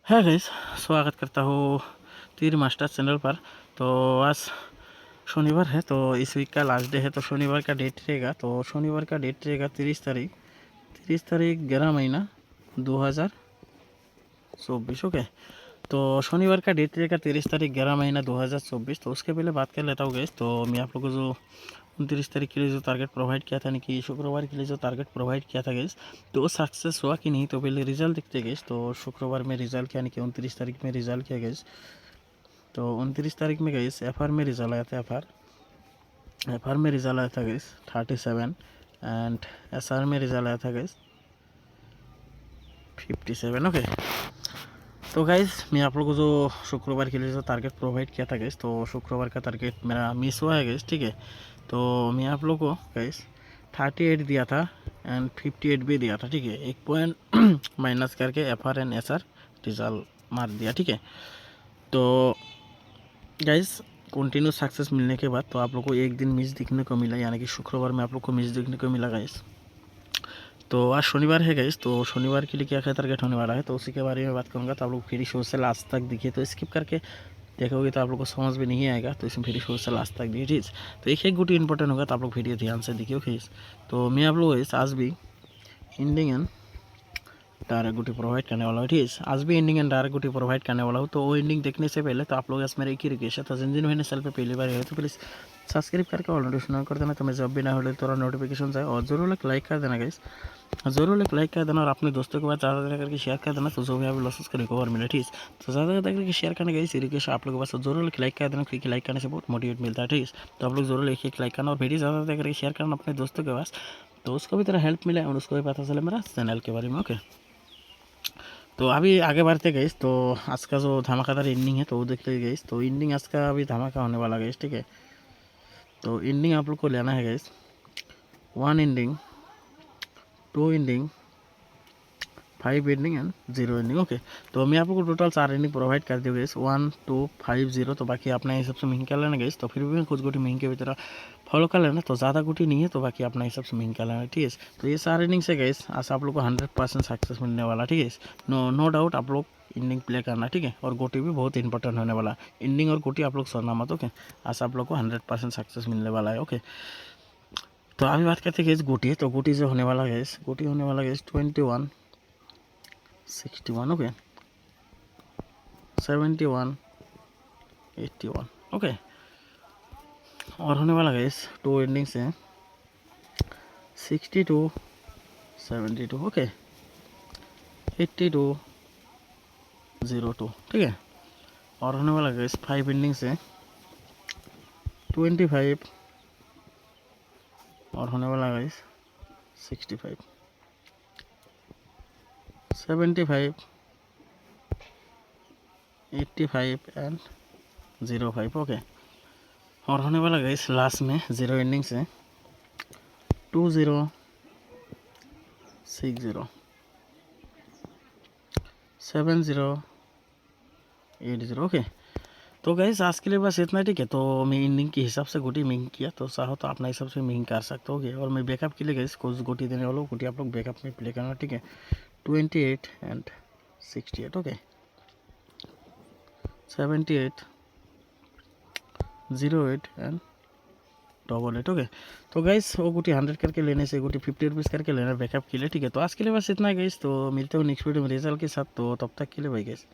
है गाइस, स्वागत करता हूँ तीर मास्टर चैनल पर। तो आज शनिवार है, तो इस वीक का लास्ट डे है। तो शनिवार का डेट रहेगा, तो शनिवार का डेट रहेगा 30 तारीख 11 महीना 2024। ओके, तो शनिवार का डेट रहेगा 30 तारीख 11 महीना 2024। तो उसके पहले बात कर लेता हूँ गैस। तो मैं आप लोगों को जो 29 तारीख के लिए जो टारगेट प्रोवाइड किया था, यानी कि शुक्रवार के लिए जो टारगेट प्रोवाइड किया था गैस, तो वो सक्सेस हुआ कि नहीं, तो पहले रिजल्ट देखते गैस। तो शुक्रवार में रिजल्ट किया, यानी कि 29 तारीख में रिजल्ट किया गैस। तो 29 तारीख में गैस एफ में रिजल्ट आया था। एफ में रिजल्ट आया था गैस 37 एंड एस में रिजल्ट आया था गैस 57। ओके, तो गाइज़ मैं आप लोगों को जो शुक्रवार के लिए जो टारगेट प्रोवाइड किया था गैस, तो शुक्रवार का टारगेट मेरा मिस हुआ है गैस। ठीक है, तो मैं आप लोगों को गैस 38 दिया था एंड 58 भी दिया था। ठीक है, एक पॉइंट माइनस करके एफ एंड एस रिजल्ट मार दिया। ठीक है, तो गाइज़ कंटिन्यू सक्सेस मिलने के बाद तो आप लोग को एक दिन मिस देखने को मिला, यानी कि शुक्रवार में आप लोग को मिस देखने को मिला गाइज़। तो आज शनिवार है गाइस, तो शनिवार के लिए क्या क्या टारगेट होने वाला है, तो उसी के बारे में बात करूँगा। तो आप लोग फ्री शो से लास्ट तक देखिए, तो स्किप करके देखोगे तो आप लोग को समझ में नहीं आएगा, तो इसमें फ्री शो से लास्ट तक देखिए। ठीक, तो एक एक गुटी इंपॉर्टेंट होगा, तो आप लोग वीडियो ध्यान से देखिए। ओके, तो मैं आप लोग आज भी इंडियन डायरेक्ट गुटी प्रोवाइड करने वाला हूँ। ठीक है, आज भी एंडिंग एंड डायरेक्ट गुटी प्रोवाइड करने वाला हूँ। तो वो एंडिंग देखने से पहले तो आप लोग मेरा एक ही रिक्वेस्ट है, तो जिन जिन मैंने चैनल पे पहली बार है तो प्लीज़ सब्सक्राइब करके ऑल नोटिफिकेशन ऑन कर देना, तो मैं जब भी ना हो तो नोटिफिकेशन जाए। और जरूर एक लाइक कर देना गाइस, ज़रूर एक लाइक कर देना, और अपने दोस्तों के बाद ज़्यादा ज़्यादा करके शेयर कर देना, तो जो भी आप लॉसेस का रिकवर मिले। ठीक, तो ज़्यादा ज़्यादा करके शेयर करने गई रिक्वेस्ट आप लोगों के पास, जरूर एक लाइक कर देना, क्योंकि लाइक करने से बहुत मोटिवेट मिलता है। ठीक, तो आप लोग जरूर एक लाइक करना और वीडियो ज़्यादा ज़्यादा करके शेयर करना अपने दोस्तों के पास, तो उसको भी थोड़ा हेल्प मिले और उसको भी पता चले मेरा चैनल के बारे में। ओके, तो अभी आगे बढ़ते गई, तो आज का जो धमाकेदार एंडिंग है तो वो देखते गई। तो एंडिंग आज का अभी धमाका होने वाला गई। ठीक है, तो एंडिंग आप लोग को लेना है गई 1 ending, 2 ending, 5 ending and 0 ending. Okay, तो मैं आपको टोटल 4 एंडिंग प्रोवाइड कर दिया गई 1 2 5 0। तो बाकी अपना हिसाब से मिहिंग कर लेना गई, तो फिर भी मैं कुछ गोटी मिहिंग के भीतर फॉलो कर लेना, तो ज़्यादा गोटी नहीं है, तो बाकी अपना हिसाब से मिहिंग कर लेना। ठीक है, तो ये 4 एंडिंग से गई आज आप लोग को 100% सक्सेस मिलने वाला। ठीक है, नो डाउट आप लोग एंडिंग प्ले करना। ठीक है, और गोटी भी बहुत इंपॉर्टेंट होने वाला, एंडिंग और गोटी आप लोग छोड़ना मत। ओके, आज आप लोग को 100% सक्सेस मिलने वाला है। ओके, तो अभी बात करते हैं गोटी, तो गोटी जो होने वाला है, गोटी होने वाला है 21 61। ओके, 71 81। ओके, और होने वाला है 2 एंडिंग से 62 72। ओके, 82 02। ठीक है, और होने वाला है 5 एंडिंग से 25, और होने वाला है 65 75 85 एंड 05। ओके, और होने वाला है लास्ट में 0 एंडिंग से 20 60 70 80। ओके, तो गैस आज के लिए बस इतना। ठीक है, तो मैं एंडिंग के हिसाब से गोटी मिंग किया, तो चाहो तो अपना हिसाब से मिंग कर सकते हो। और मैं बैकअप के लिए गैस कुछ गोटी देने वाला हूँ, गोटी आप लोग बैकअप में प्ले करना। ठीक है, 28 एंड 68। Okay, 78 08 and 88। ओके, तो गैस वो गोटी 100 करके लेने से गोटी 50 रुपीज़ करके लेना बैकअप के लिए। ठीक है, तो आज के लिए बस इतना है गैस, तो मिलते हो नेक्स्ट वीडियो में रिजल्ट के साथ। तो तब तक के लिए भाई गैस।